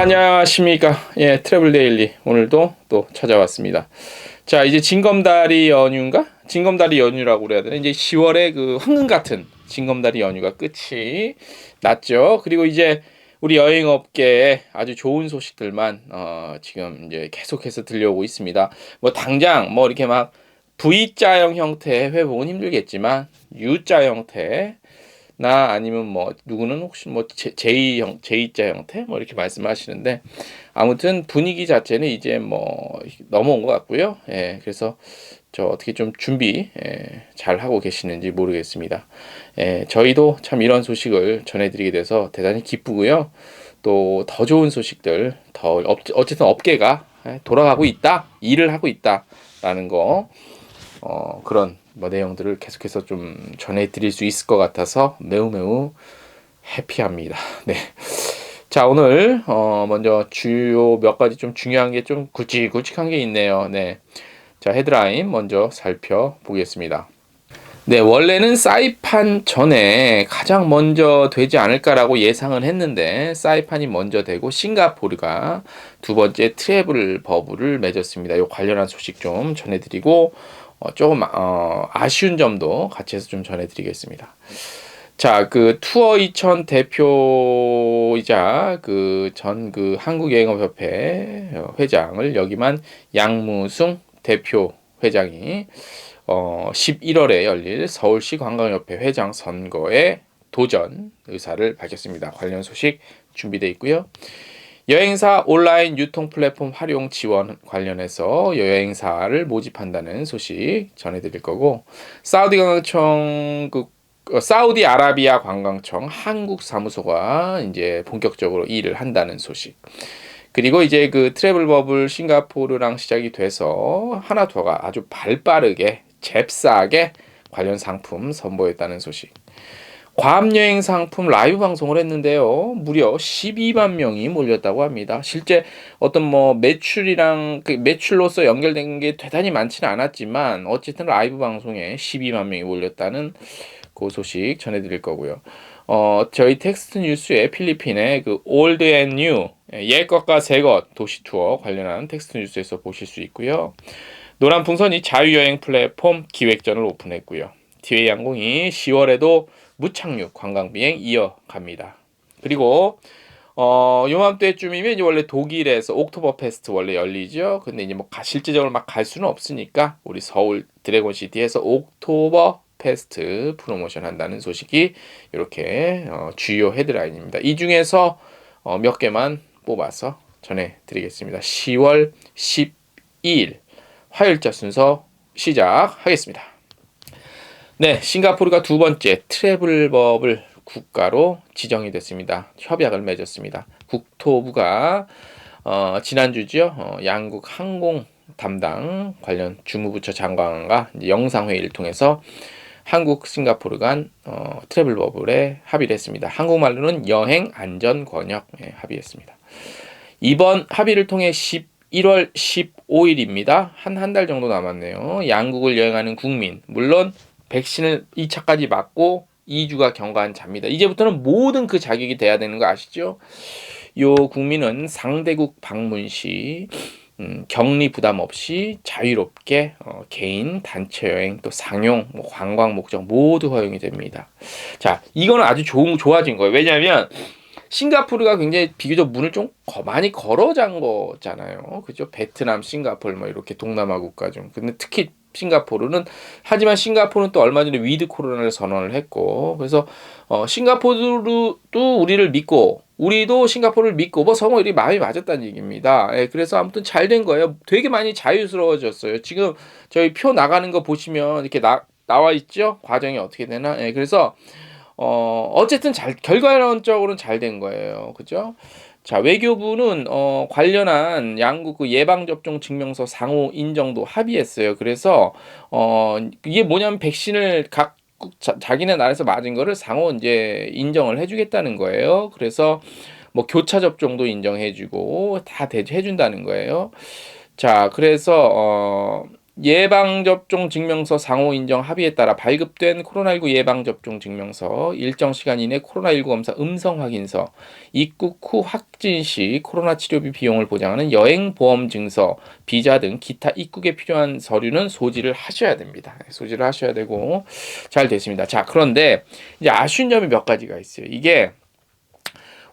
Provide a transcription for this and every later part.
안녕하십니까. 예, 트래블 데일리. 오늘도 또 찾아왔습니다. 자, 이제 징검다리 연휴인가? 징검다리 연휴라고 그래야 되나? 이제 10월에 그 황금 같은 징검다리 연휴가 끝이 났죠. 그리고 이제 우리 여행업계에 아주 좋은 소식들만 지금 이제 계속해서 들려오고 있습니다. 뭐 당장 뭐 이렇게 막 V자형 형태의 회복은 힘들겠지만 U자 형태 나 아니면 뭐 누구는 혹시 뭐 J자 형태 뭐 이렇게 말씀하시는데, 아무튼 분위기 자체는 이제 뭐 넘어온 것 같고요. 예, 그래서 저 어떻게 좀 준비 잘 하고 계시는지 모르겠습니다. 예, 저희도 참 이런 소식을 전해드리게 돼서 대단히 기쁘고요. 또 더 좋은 소식들, 어쨌든 업계가 돌아가고 있다, 일을 하고 있다라는 거, 그런 뭐 내용들을 계속해서 좀 전해드릴 수 있을 것 같아서 매우 해피합니다. 네. 자, 오늘 먼저 주요 몇 가지 좀 중요한 게 좀 굵직굵직한 게 있네요. 네. 자, 헤드라인 먼저 살펴보겠습니다. 네, 원래는 사이판 전에 가장 먼저 되지 않을까라고 예상은 했는데, 사이판이 먼저 되고 싱가포르가 두 번째 트래블 버블을 맺었습니다. 이 관련한 소식 좀 전해드리고 조금 아쉬운 점도 같이 해서 좀 전해드리겠습니다. 자, 그 투어 2000 대표이자 그 한국여행업협회 회장을 역임한 양무승 대표 회장이 11월에 열릴 서울시 관광협회 회장 선거에 도전 의사를 밝혔습니다. 관련 소식 준비되어 있고요. 여행사 온라인 유통 플랫폼 활용 지원 관련해서 여행사를 모집한다는 소식 전해드릴 거고, 사우디아라비아 관광청 한국 사무소가 이제 본격적으로 일을 한다는 소식. 그리고 이제 그 트래블 버블 싱가포르랑 시작이 돼서 하나투어가 아주 발빠르게 잽싸게 관련 상품 선보였다는 소식. 괌여행 상품 라이브 방송을 했는데요, 무려 12만 명이 몰렸다고 합니다. 실제 어떤 뭐 매출이랑 그 매출로서 연결된 게 대단히 많지는 않았지만 어쨌든 라이브 방송에 12만 명이 몰렸다는 그 소식 전해드릴 거고요. 저희 텍스트 뉴스에 필리핀의 그 올드 앤 뉴, 옛 것과 새 것 도시 투어 관련한 텍스트 뉴스에서 보실 수 있고요. 노란풍선이 자유여행 플랫폼 기획전을 오픈했고요. 티웨이 항공이 10월에도 무착륙 관광비행 이어갑니다. 그리고 요맘때쯤이면 이제 원래 독일에서 옥토버 페스트 원래 열리죠. 근데 이제 뭐 실제적으로 막 갈 수는 없으니까 우리 서울 드래곤시티에서 옥토버 페스트 프로모션 한다는 소식이 이렇게 주요 헤드라인입니다. 이 중에서 몇 개만 뽑아서 전해드리겠습니다. 10월 12일 화요일자 순서 시작하겠습니다. 네, 싱가포르가 두 번째 트래블 버블 국가로 지정이 됐습니다. 협약을 맺었습니다. 국토부가 지난주죠, 양국 항공 담당 관련 주무부처 장관과 영상회의를 통해서 한국 싱가포르 간 트래블 버블에 합의를 했습니다. 한국말로는 여행 안전 권역 합의했습니다. 이번 합의를 통해 11월 15일입니다. 한 달 정도 남았네요. 양국을 여행하는 국민, 물론 백신을 2차까지 맞고 2주가 경과한 자입니다. 이제부터는 모든 그 자격이 돼야 되는 거 아시죠? 요 국민은 상대국 방문 시 격리 부담 없이 자유롭게 개인, 단체 여행, 또 상용, 뭐 관광 목적 모두 허용이 됩니다. 자, 이거는 아주 좋아진 거예요. 왜냐하면 싱가포르가 굉장히 비교적 문을 좀 많이 걸어 잔 거잖아요. 그죠? 베트남, 싱가포르 뭐 이렇게 동남아 국가 중. 근데 특히 하지만 싱가포르는 또 얼마 전에 위드 코로나를 선언을 했고, 그래서 싱가포르도 우리를 믿고 우리도 싱가포르를 믿고 뭐 서로 우리 마음이 맞았다는 얘기입니다. 예, 그래서 아무튼 잘 된 거예요. 되게 많이 자유스러워졌어요. 지금 저희 표 나가는 거 보시면 이렇게 나와 있죠? 과정이 어떻게 되나? 예, 그래서 어쨌든 결과론적으로는 잘 된 거예요. 그죠? 자, 외교부는 관련한 양국 그 예방접종 증명서 상호 인정도 합의했어요. 그래서 이게 뭐냐면 백신을 각국 자기네 나라에서 맞은 거를 상호 이제 인정을 해주겠다는 거예요. 그래서 뭐 교차 접종도 인정해주고 다 해준다는 거예요. 자, 그래서 예방접종 증명서 상호 인정 합의에 따라 발급된 코로나19 예방접종 증명서, 일정 시간 이내 코로나19 검사 음성 확인서, 입국 후 확진 시 코로나 치료비 비용을 보장하는 여행보험 증서, 비자 등 기타 입국에 필요한 서류는 소지를 하셔야 됩니다. 소지를 하셔야 되고 잘 됐습니다. 자, 그런데 이제 아쉬운 점이 몇 가지가 있어요. 이게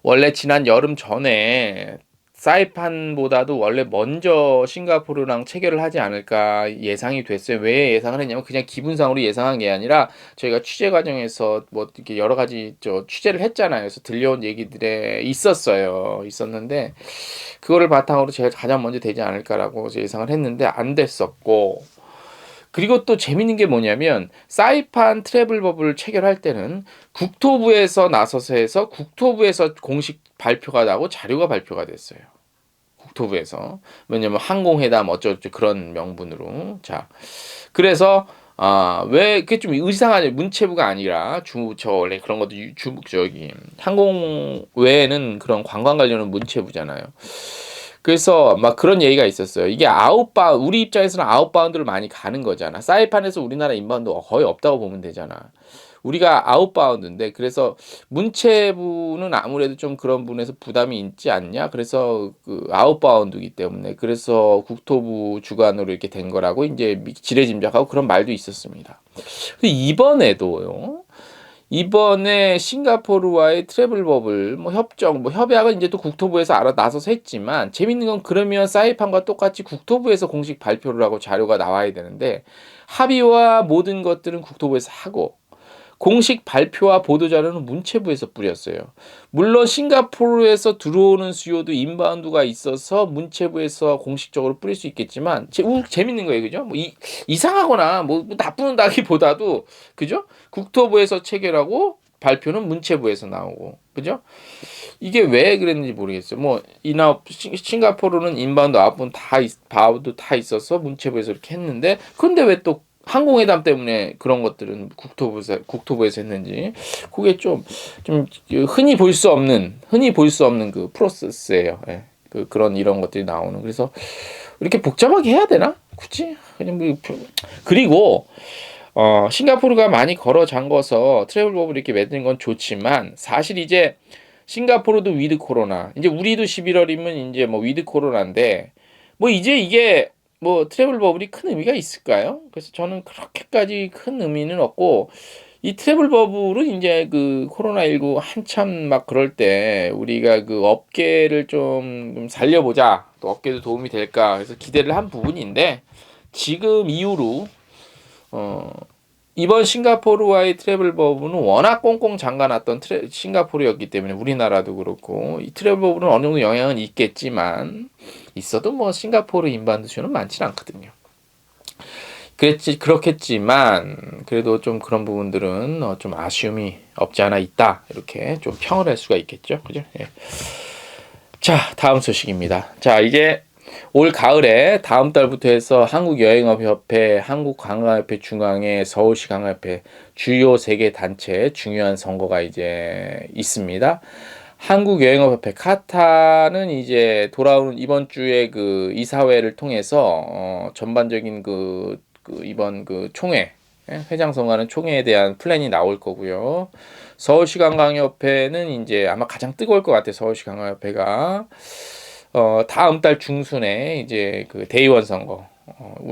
원래 지난 여름 전에 사이판보다도 원래 먼저 싱가포르랑 체결을 하지 않을까 예상이 됐어요. 왜 예상을 했냐면 그냥 기분상으로 예상한 게 아니라 저희가 취재 과정에서 뭐 이렇게 여러 가지 취재를 했잖아요. 그래서 들려온 얘기들에 있었는데 그거를 바탕으로 제가 가장 먼저 되지 않을까라고 예상을 했는데 안 됐었고, 그리고 또 재밌는 게 뭐냐면 사이판 트래블 버블 체결할 때는 국토부에서 나서서 해서 국토부에서 공식 발표가 나고 자료가 발표가 됐어요. 국토부에서. 왜냐면 항공회담 어쩌고저쩌고 그런 명분으로. 자, 그래서 왜 그게 좀 이상하죠. 문체부가 아니라 원래 그런 것도 항공 외에는 그런 관광 관련은 문체부잖아요. 그래서 막 그런 얘기가 있었어요. 이게 우리 입장에서는 아웃바운드를 많이 가는 거잖아. 사이판에서 우리나라 인바운드 거의 없다고 보면 되잖아. 우리가 아웃바운드인데, 그래서 문체부는 아무래도 좀 그런 부분에서 부담이 있지 않냐. 그래서 그 아웃바운드이기 때문에 그래서 국토부 주관으로 이렇게 된 거라고 이제 지레짐작하고 그런 말도 있었습니다. 이번에 싱가포르와의 트래블 버블 협약은 이제 또 국토부에서 나서서 했지만, 재밌는 건 그러면 사이판과 똑같이 국토부에서 공식 발표를 하고 자료가 나와야 되는데 합의와 모든 것들은 국토부에서 하고 공식 발표와 보도자료는 문체부에서 뿌렸어요. 물론 싱가포르에서 들어오는 수요도 인바운드가 있어서 문체부에서 공식적으로 뿌릴 수 있겠지만, 재밌는 거예요. 그죠? 이상하거나 나쁘다기보다도, 그죠? 국토부에서 체결하고 발표는 문체부에서 나오고, 그죠? 이게 왜 그랬는지 모르겠어요. 싱가포르는 인바운드 아웃바운드 다 있어서 문체부에서 이렇게 했는데, 근데 왜 또 항공회담 때문에 그런 것들은 국토부에서 했는지, 그게 좀 흔히 볼 수 없는 그 프로세스예요. 예. 이런 것들이 나오는. 그래서 이렇게 복잡하게 해야 되나? 굳이 그냥 그리고 싱가포르가 많이 걸어 잠궈서 트래블 버블 이렇게 맺는 건 좋지만, 사실 이제 싱가포르도 위드 코로나, 이제 우리도 11월이면 이제 위드 코로나인데, 이제 이게 트래블 버블이 큰 의미가 있을까요? 그래서 저는 그렇게까지 큰 의미는 없고, 이 트래블 버블은 이제 그 코로나19 한참 막 그럴 때 우리가 그 업계를 좀 살려보자, 또 업계도 도움이 될까 그래서 기대를 한 부분인데, 지금 이후로 이번 싱가포르와의 트래블 버블은 워낙 꽁꽁 잠가놨던 싱가포르였기 때문에 우리나라도 그렇고 이 트래블 버블은 어느 정도 영향은 있겠지만, 있어도 싱가포르 인바운드 수요는 많지는 않거든요. 그렇겠지만 그래도 좀 그런 부분들은 좀 아쉬움이 없지 않아 있다, 이렇게 좀 평을 할 수가 있겠죠. 그죠? 예. 자, 다음 소식입니다. 자, 이제 올 가을에 다음 달부터 해서 한국여행업협회, 한국관광협회 중앙회, 서울시 관광협회 주요 3개 단체 중요한 선거가 이제 있습니다. 한국여행업협회 카타는 이제 돌아오는 이번 주에 그 이사회를 통해서 전반적인 이번 총회, 회장 선거하는 총회에 대한 플랜이 나올 거고요. 서울시 관광협회는 이제 아마 가장 뜨거울 것 같아요. 서울시 관광협회가 다음 달 중순에 이제 그 대의원 선거,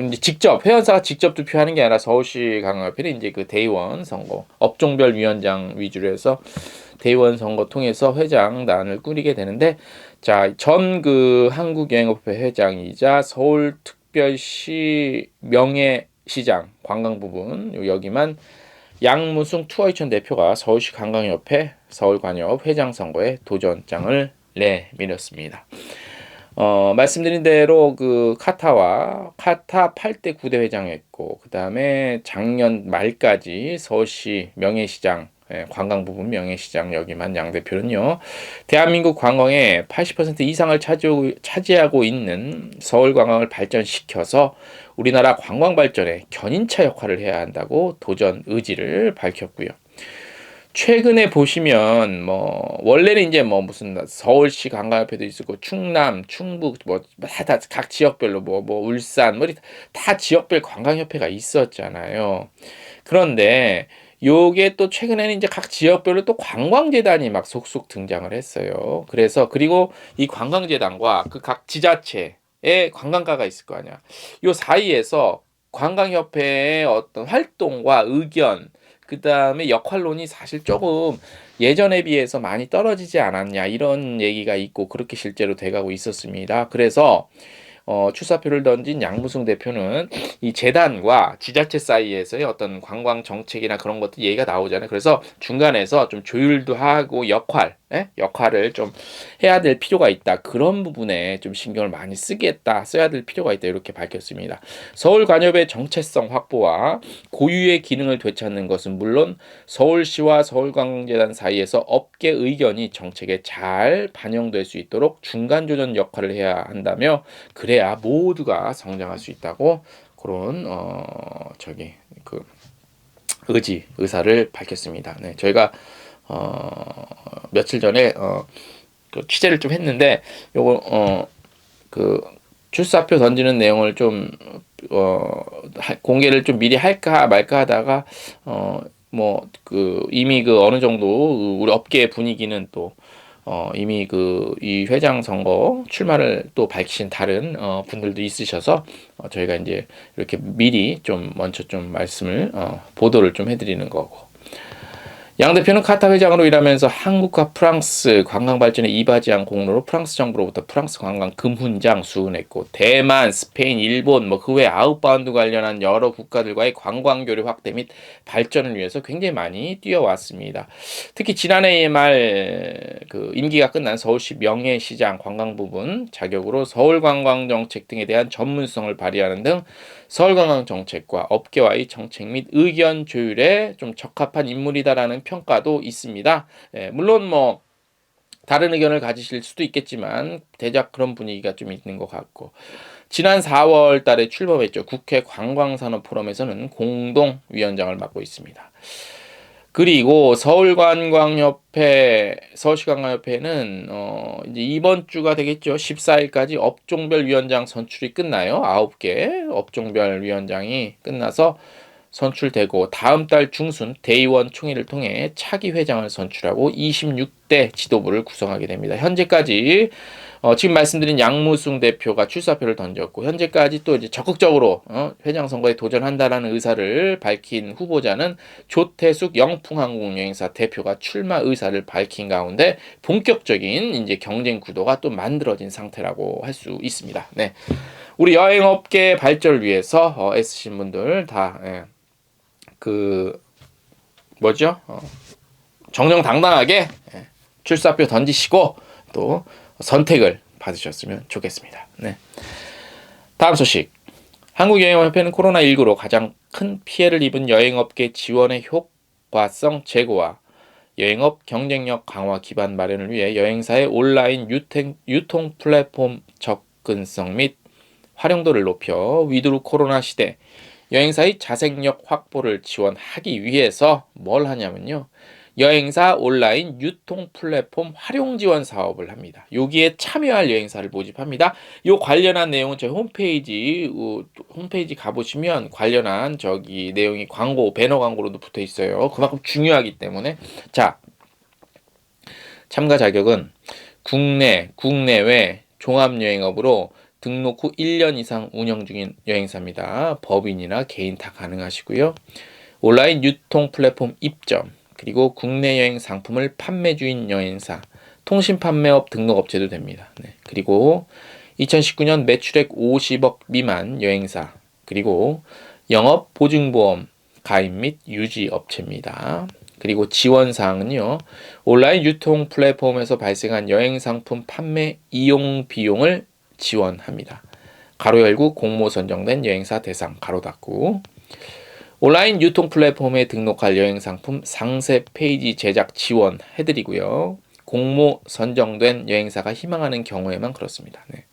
이제 회원사가 직접 투표하는 게 아니라 서울시 관광협회는 이제 그 대의원 선거, 업종별 위원장 위주로 해서 대의원 선거 통해서 회장단을 꾸리게 되는데, 자, 전 한국여행업회 회장이자 서울특별시 명예시장 관광 부분 여기만 양무승 투어이천 대표가 서울시 관광협회 서울관협 회장 선거에 도전장을 내밀었습니다. 말씀드린 대로 카타 8대 9대 회장했고, 그 다음에 작년 말까지 서울시 명예시장, 관광 부분 명예시장 여기만 양 대표는요, 대한민국 관광의 80% 이상을 차지하고 있는 서울 관광을 발전시켜서 우리나라 관광 발전에 견인차 역할을 해야 한다고 도전 의지를 밝혔고요. 최근에 보시면 뭐 원래는 이제 뭐 무슨 서울시 관광협회도 있었고 충남, 충북 뭐 다 각 지역별로 뭐 울산 뭐 다 지역별 관광협회가 있었잖아요. 그런데 요게 또 최근에는 이제 각 지역별로 또 관광재단이 막 속속 등장을 했어요. 그래서 그리고 이 관광재단과 그 각 지자체의 관광가가 있을 거 아니야. 요 사이에서 관광협회의 어떤 활동과 의견, 그다음에 역할론이 사실 조금 예전에 비해서 많이 떨어지지 않았냐 이런 얘기가 있고 그렇게 실제로 돼가고 있었습니다. 그래서 출사표를 던진 양무승 대표는 이 재단과 지자체 사이에서의 어떤 관광 정책이나 그런 것들 얘기가 나오잖아요. 그래서 중간에서 좀 조율도 하고 역할을 좀 해야 될 필요가 있다. 그런 부분에 좀 신경을 많이 써야 될 필요가 있다. 이렇게 밝혔습니다. 서울관협의 정체성 확보와 고유의 기능을 되찾는 것은 물론 서울시와 서울관광재단 사이에서 업계 의견이 정책에 잘 반영될 수 있도록 중간조정 역할을 해야 한다며 그래야 모두가 성장할 수 있다고 그런 그 의사를 밝혔습니다. 네, 저희가 며칠 전에 그 취재를 좀 했는데 요거 그 출사표 던지는 내용을 좀 공개를 좀 미리 할까 말까 하다가 뭐 그 이미 그 어느 정도 우리 업계 분위기는 또 이미 그 이 회장 선거 출마를 또 밝히신 다른 분들도 있으셔서 저희가 이제 이렇게 미리 좀 먼저 좀 말씀을 보도를 좀 해드리는 거고. 양 대표는 카타 회장으로 일하면서 한국과 프랑스 관광 발전에 이바지한 공로로 프랑스 정부로부터 프랑스 관광 금훈장 수은했고 대만, 스페인, 일본 뭐 그 외 아웃바운드 관련한 여러 국가들과의 관광 교류 확대 및 발전을 위해서 굉장히 많이 뛰어왔습니다. 특히 지난해 말 그 임기가 끝난 서울시 명예시장 관광 부분 자격으로 서울 관광 정책 등에 대한 전문성을 발휘하는 등 서울관광 정책과 업계와의 정책 및 의견 조율에 좀 적합한 인물이다라는 평가도 있습니다. 물론 뭐 다른 의견을 가지실 수도 있겠지만 대략 그런 분위기가 좀 있는 것 같고 지난 4월 달에 출범했죠. 국회 관광산업 포럼에서는 공동위원장을 맡고 있습니다. 그리고 서울시관광협회는 이제 이번 주가 되겠죠. 14일까지 업종별 위원장 선출이 끝나요. 9개 업종별 위원장이 끝나서 선출되고 다음 달 중순 대의원 총회를 통해 차기 회장을 선출하고 26대 지도부를 구성하게 됩니다. 현재까지 지금 말씀드린 양무승 대표가 출사표를 던졌고 현재까지 또 이제 적극적으로 회장 선거에 도전한다라는 의사를 밝힌 후보자는 조태숙 영풍항공여행사 대표가 출마 의사를 밝힌 가운데 본격적인 이제 경쟁 구도가 또 만들어진 상태라고 할 수 있습니다. 네. 우리 여행업계 발전을 위해서 애쓰신 분들 다 정정당당하게 출사표 던지시고 또 선택을 받으셨으면 좋겠습니다. 네. 다음 소식. 한국여행협회는 코로나19로 가장 큰 피해를 입은 여행업계 지원의 효과성 제고와 여행업 경쟁력 강화 기반 마련을 위해 여행사의 온라인 유통 플랫폼 접근성 및 활용도를 높여 위드루 코로나 시대 여행사의 자생력 확보를 지원하기 위해서 뭘 하냐면요. 여행사 온라인 유통 플랫폼 활용 지원 사업을 합니다. 여기에 참여할 여행사를 모집합니다. 요 관련한 내용은 저희 홈페이지 가보시면 관련한 내용이 배너 광고로도 붙어 있어요. 그만큼 중요하기 때문에. 자, 참가 자격은 국내외 종합여행업으로 등록 후 1년 이상 운영 중인 여행사입니다. 법인이나 개인 다 가능하시고요. 온라인 유통 플랫폼 입점, 그리고 국내 여행 상품을 판매 중인 여행사, 통신 판매업 등록업체도 됩니다. 네. 그리고 2019년 매출액 50억 미만 여행사, 그리고 영업 보증보험 가입 및 유지 업체입니다. 그리고 지원사항은요. 온라인 유통 플랫폼에서 발생한 여행 상품 판매 이용 비용을 지원합니다. 가로 열고 공모 선정된 여행사 대상 가로 닫고 온라인 유통 플랫폼에 등록할 여행 상품 상세 페이지 제작 지원해드리고요. 공모 선정된 여행사가 희망하는 경우에만 그렇습니다. 네.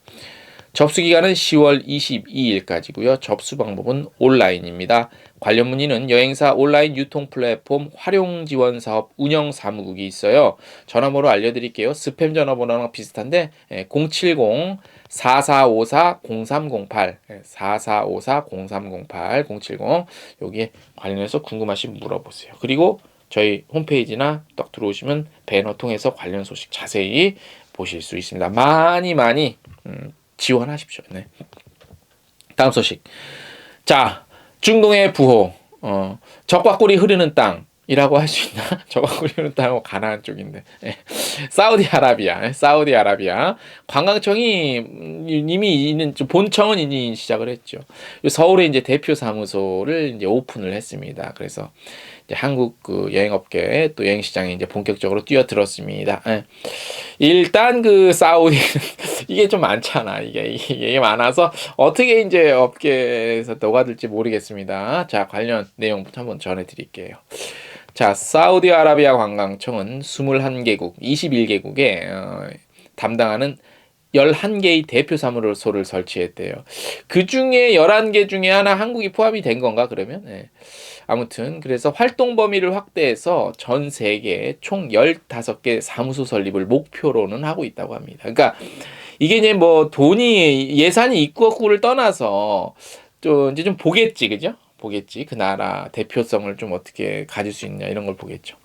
접수 기간은 10월 22일까지고요. 접수 방법은 온라인입니다. 관련 문의는 여행사 온라인 유통 플랫폼 활용 지원 사업 운영 사무국이 있어요. 전화번호 알려드릴게요. 스팸 전화번호랑 비슷한데 070-4454-0308 4454-0308 070 여기에 관련해서 궁금하시면 물어보세요. 그리고 저희 홈페이지나 딱 들어오시면 배너 통해서 관련 소식 자세히 보실 수 있습니다. 많이 지원하십시오. 네. 다음 소식. 자, 중동의 부호. 적과 꿀이 흐르는 땅이라고 할 수 있나? 적과 꿀이 흐르는 땅은 가나안 쪽인데. 네. 사우디아라비아. 관광청이 이미 있는 본청은 이미 시작을 했죠. 서울에 이제 대표 사무소를 이제 오픈을 했습니다. 그래서 이제 한국 그 여행업계 또 여행시장에 이제 본격적으로 뛰어들었습니다. 예. 일단 그 사우디 이게 좀 많잖아. 이게 많아서 어떻게 이제 업계에서 녹아들지 모르겠습니다. 자, 관련 내용부터 한번 전해드릴게요. 자, 사우디아라비아 관광청은 21개국, 21개국에 담당하는 11개의 대표 사무소를 설치했대요. 그 중에 11개 중에 하나 한국이 포함이 된 건가, 그러면? 네. 아무튼, 그래서 활동 범위를 확대해서 전 세계에 총 15개 사무소 설립을 목표로는 하고 있다고 합니다. 그러니까, 이게 이제 뭐 예산이 있고 없고를 떠나서 이제 좀 보겠지, 그죠? 보겠지. 그 나라 대표성을 좀 어떻게 가질 수 있냐, 이런 걸 보겠죠.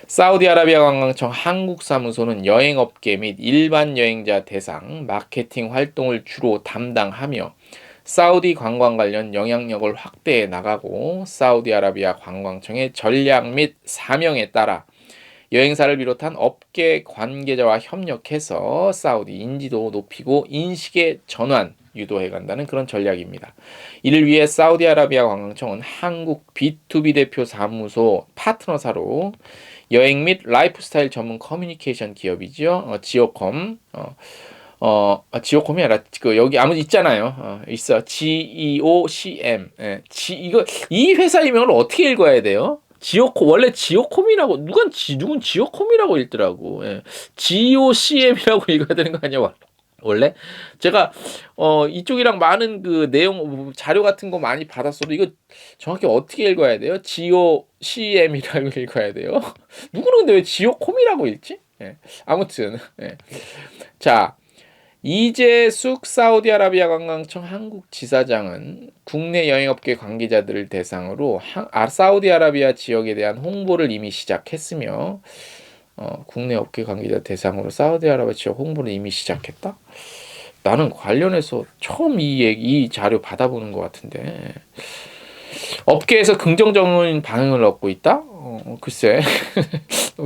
사우디아라비아 관광청 한국사무소는 여행업계 및 일반 여행자 대상 마케팅 활동을 주로 담당하며 사우디 관광 관련 영향력을 확대해 나가고 사우디아라비아 관광청의 전략 및 사명에 따라 여행사를 비롯한 업계 관계자와 협력해서 사우디 인지도 높이고 인식의 전환 유도해 간다는 그런 전략입니다. 이를 위해 사우디아라비아 관광청은 한국 B2B 대표 사무소 파트너사로 여행 및 라이프스타일 전문 커뮤니케이션 기업이죠. 지오컴. 지오컴이 아니라 여기 아무 있잖아요. 있어. GEOCM. 예. 이 회사 이름을 어떻게 읽어야 돼요? 원래 지오컴이라고 누군 지오컴이라고 읽더라고. 예. GOCM이라고 읽어야 되는 거 아니야? 원래 제가 이쪽이랑 많은 그 내용 자료 같은 거 많이 받았어도 이거 정확히 어떻게 읽어야 돼요? GOCM이라고 읽어야 돼요? 누구는 근데 왜 지오콤이라고 읽지? 예. 아무튼 예. 자, 이재숙 사우디아라비아 관광청 한국 지사장은 국내 여행업계 관계자들을 대상으로 사우디아라비아 지역에 대한 홍보를 이미 시작했으며 국내 업계 관계자 대상으로 사우디아라비아 지역 홍보를 이미 시작했다? 나는 관련해서 처음 이 자료 받아보는 것 같은데 업계에서 긍정적인 반응을 얻고 있다? 글쎄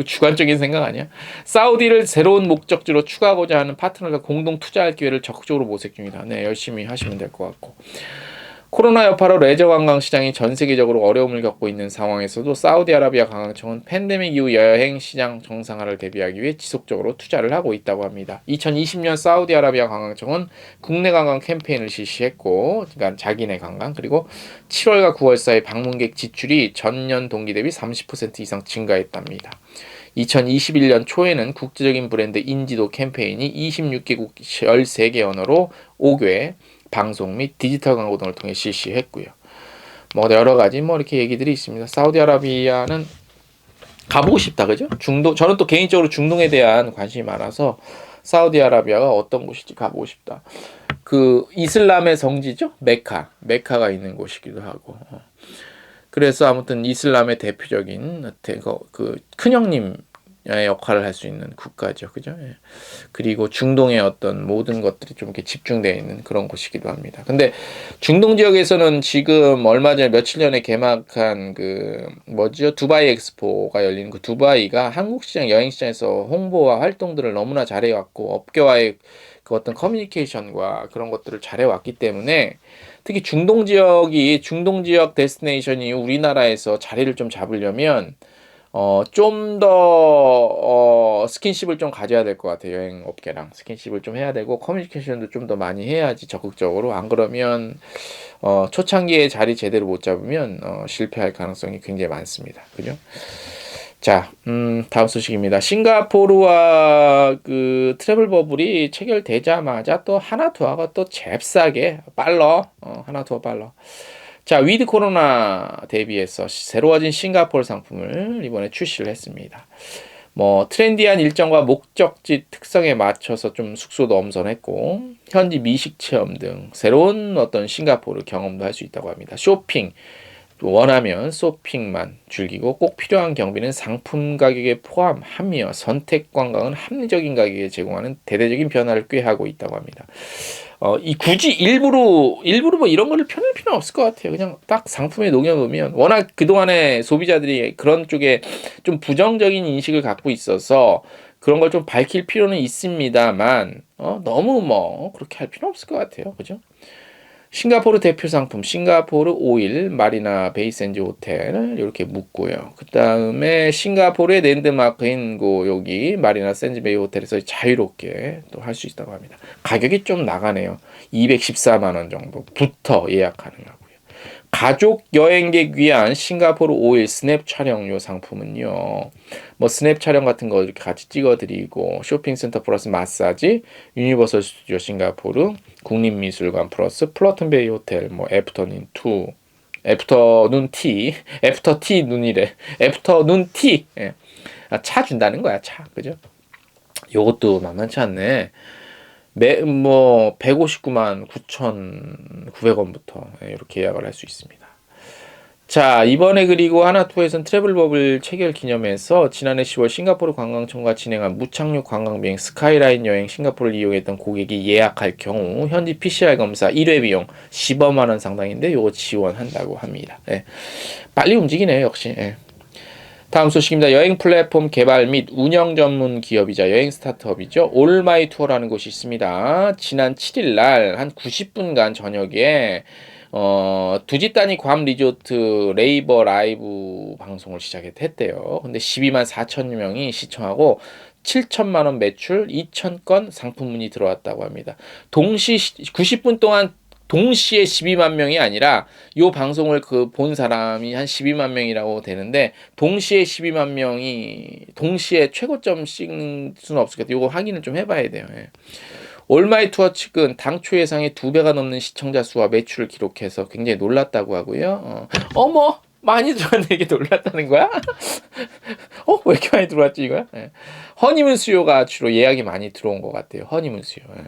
주관적인 생각 아니야? 사우디를 새로운 목적지로 추가하고자 하는 파트너가 공동 투자할 기회를 적극적으로 모색 중이다. 네, 열심히 하시면 될 것 같고 코로나 여파로 레저 관광 시장이 전 세계적으로 어려움을 겪고 있는 상황에서도 사우디아라비아 관광청은 팬데믹 이후 여행 시장 정상화를 대비하기 위해 지속적으로 투자를 하고 있다고 합니다. 2020년 사우디아라비아 관광청은 국내 관광 캠페인을 실시했고, 그러니까 자기네 관광, 그리고 7월과 9월 사이 방문객 지출이 전년 동기 대비 30% 이상 증가했답니다. 2021년 초에는 국제적인 브랜드 인지도 캠페인이 26개국 13개 언어로 5개 방송 및 디지털 광고 등을 통해 실시했고요. 뭐 여러 가지 뭐 이렇게 얘기들이 있습니다. 사우디아라비아는 가보고 싶다, 그죠? 저는 또 개인적으로 중동에 대한 관심이 많아서 사우디아라비아가 어떤 곳인지 가보고 싶다. 그 이슬람의 성지죠? 메카가 있는 곳이기도 하고. 그래서 아무튼 이슬람의 대표적인 그 큰형님 역할을 할 수 있는 국가죠, 그죠? 예. 그리고 중동의 어떤 모든 것들이 좀 이렇게 집중되어 있는 그런 곳이기도 합니다. 근데 중동 지역에서는 지금 얼마 전에 며칠 전에 개막한 두바이 엑스포가 열리는 그 두바이가 한국 시장 여행 시장에서 홍보와 활동들을 너무나 잘해왔고 업계와의 그 어떤 커뮤니케이션과 그런 것들을 잘해왔기 때문에 특히 중동 지역 데스티네이션이 우리나라에서 자리를 좀 잡으려면 좀 더 스킨십을 좀 가져야 될 것 같아요. 여행 업계랑 스킨십을 좀 해야 되고 커뮤니케이션도 좀 더 많이 해야지 적극적으로. 안 그러면 초창기에 자리 제대로 못 잡으면 실패할 가능성이 굉장히 많습니다. 그죠? 자, 다음 소식입니다. 싱가포르와 그 트래블 버블이 체결되자마자 또 하나투어가 또 잽싸게 하나투어 빨러. 자, 위드 코로나 대비해서 새로워진 싱가포르 상품을 이번에 출시를 했습니다. 뭐 트렌디한 일정과 목적지 특성에 맞춰서 좀 숙소도 엄선했고 현지 미식 체험 등 새로운 어떤 싱가포르 경험도 할 수 있다고 합니다. 쇼핑 원하면 쇼핑만 즐기고 꼭 필요한 경비는 상품 가격에 포함하며 선택 관광은 합리적인 가격에 제공하는 대대적인 변화를 꾀하고 있다고 합니다. 이 굳이 일부러 뭐 이런 거를 펴낼 필요는 없을 것 같아요. 그냥 딱 상품에 녹여놓으면 워낙 그동안에 소비자들이 그런 쪽에 좀 부정적인 인식을 갖고 있어서 그런 걸 좀 밝힐 필요는 있습니다만 너무 뭐 그렇게 할 필요는 없을 것 같아요. 그죠? 싱가포르 대표 상품 싱가포르 오일 마리나 베이센즈 호텔 이렇게 묻고요. 그 다음에 싱가포르의 랜드마크인 여기 마리나 샌즈베이 호텔에서 자유롭게 또 할 수 있다고 합니다. 가격이 좀 나가네요. 214만 원 정도부터 예약 가능하고요. 가족 여행객 위한 싱가포르 오일 스냅 촬영료 상품은요. 뭐 스냅 촬영 같은 거 이렇게 같이 찍어드리고 쇼핑센터 플러스 마사지, 유니버설 스튜디오 싱가포르, 국립미술관 플러스 플러튼베이 호텔, 뭐 애프터눈 티 눈이래. 애프터눈 티. 예. 차 준다는 거야, 차. 그죠? 요것도 만만치 않네. 159만 9,900원부터 이렇게 예약을 할 수 있습니다. 자, 이번에 그리고 하나투어에서는 트래블버블 체결 기념해서 지난해 10월 싱가포르 관광청과 진행한 무착륙 관광비행 스카이라인 여행 싱가포르를 이용했던 고객이 예약할 경우 현지 PCR 검사 1회 비용 15만 원 상당인데 요거 지원한다고 합니다. 예. 빨리 움직이네요, 역시. 예. 다음 소식입니다. 여행 플랫폼 개발 및 운영 전문 기업이자 여행 스타트업이죠. 올마이투어라는 곳이 있습니다. 지난 7일 날 한 90분간 저녁에 두지 단위 괌 리조트 레이버 라이브 방송을 시작했대요. 근데 12만 4천 명이 시청하고 7천만 원 매출, 2천 건 상품문이 들어왔다고 합니다. 90분 동안 동시에 12만 명이 아니라 요 방송을 본 사람이 한 12만 명이라고 되는데 동시에 12만 명이 동시에 최고점 찍는 수는 없을 것 같아요. 요거 확인을 좀 해봐야 돼요. 예. 올마이 투어 측은 당초 예상의 2배가 넘는 시청자 수와 매출을 기록해서 굉장히 놀랐다고 하고요. 어머 많이 들어왔네. 이게 놀랐다는 거야? 왜 이렇게 많이 들어왔지 이거야? 예. 허니문 수요가 주로 예약이 많이 들어온 것 같아요. 허니문 수요. 예.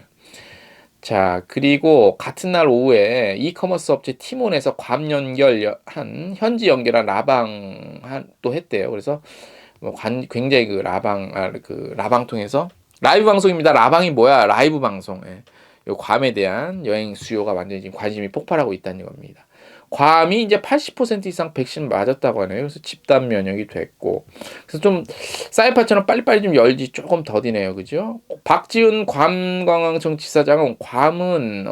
자, 그리고 같은 날 오후에 이커머스 업체 티몬에서 괌 연결한 현지 연결한 라방 또 했대요. 그래서 굉장히 그 라방 통해서 라이브 방송입니다. 라방이 뭐야? 라이브 방송. 예. 요 괌에 대한 여행 수요가 완전히 지금 관심이 폭발하고 있다는 겁니다. 괌이 이제 80% 이상 백신 맞았다고 하네요. 그래서 집단 면역이 됐고. 그래서 좀 사이파처럼 빨리빨리 좀 열지 조금 더디네요. 그죠? 박지훈 괌관광청지사장은 괌은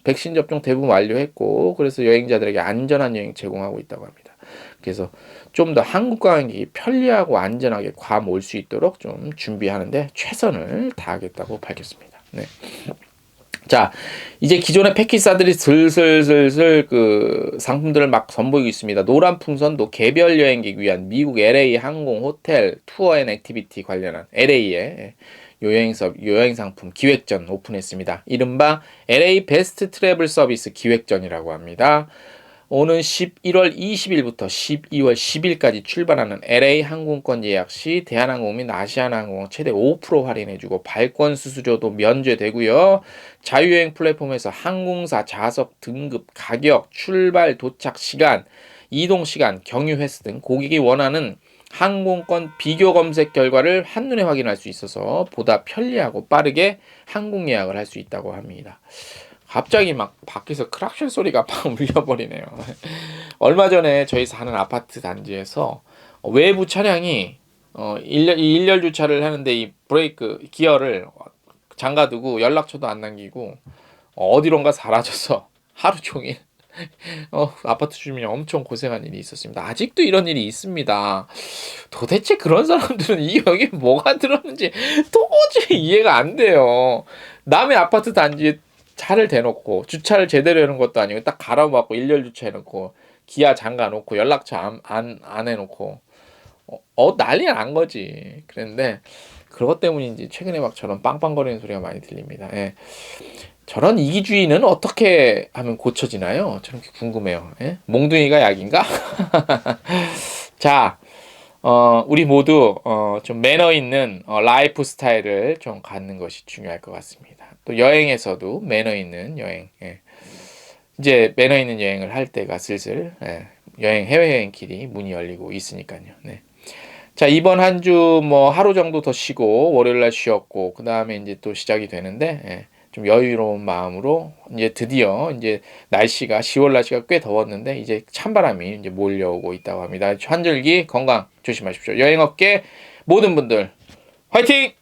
백신 접종 대부분 완료했고 그래서 여행자들에게 안전한 여행 제공하고 있다고 합니다. 그래서 좀 더 한국 관광객이 편리하고 안전하게 괌 올 수 있도록 좀 준비하는데 최선을 다하겠다고 밝혔습니다. 네. 자, 이제 기존의 패키지사들이 슬슬 그 상품들을 막 선보이고 있습니다. 노란 풍선도 개별 여행객 위한 미국 LA 항공 호텔 투어 앤 액티비티 관련한 LA의 여행 상품 기획전 오픈했습니다. 이른바 LA 베스트 트래블 서비스 기획전이라고 합니다. 오는 11월 20일부터 12월 10일까지 출발하는 LA 항공권 예약 시 대한항공 및 아시아나항공 최대 5% 할인해주고 발권 수수료도 면제되고요. 자유여행 플랫폼에서 항공사 좌석 등급, 가격, 출발 도착 시간, 이동 시간, 경유 횟수 등 고객이 원하는 항공권 비교 검색 결과를 한눈에 확인할 수 있어서 보다 편리하고 빠르게 항공 예약을 할 수 있다고 합니다. 갑자기 막 밖에서 크락션 소리가 막 울려버리네요. 얼마 전에 저희 사는 아파트 단지에서 외부 차량이 일렬 주차를 하는데 이 브레이크 기어를 잠가두고 연락처도 안 남기고 어디론가 사라져서 하루 종일 아파트 주민이 엄청 고생한 일이 있었습니다. 아직도 이런 일이 있습니다. 도대체 그런 사람들은 여기 뭐가 들었는지 도저히 이해가 안 돼요. 남의 아파트 단지에 차를 대놓고 주차를 제대로 해놓은 것도 아니고 딱 갈아막고 일렬 주차해놓고 기아 잠가놓고 연락처 안 해놓고 난리 난 거지. 그런데 그것 때문인지 최근에 막 저런 빵빵거리는 소리가 많이 들립니다. 예. 저런 이기주의는 어떻게 하면 고쳐지나요? 저는 궁금해요. 예? 몽둥이가 약인가? 자, 우리 모두 좀 매너 있는 라이프 스타일을 좀 갖는 것이 중요할 것 같습니다. 또 여행에서도 매너 있는 여행. 예. 이제 매너 있는 여행을 할 때가 슬슬 해외여행 길이 문이 열리고 있으니까요. 네. 자, 이번 한 주 뭐 하루 정도 더 쉬고 월요일 날 쉬었고 그다음에 이제 또 시작이 되는데 좀 여유로운 마음으로 이제 드디어 이제 10월 날씨가 꽤 더웠는데 이제 찬바람이 이제 몰려오고 있다고 합니다. 환절기 건강 조심하십시오. 여행업계 모든 분들 화이팅!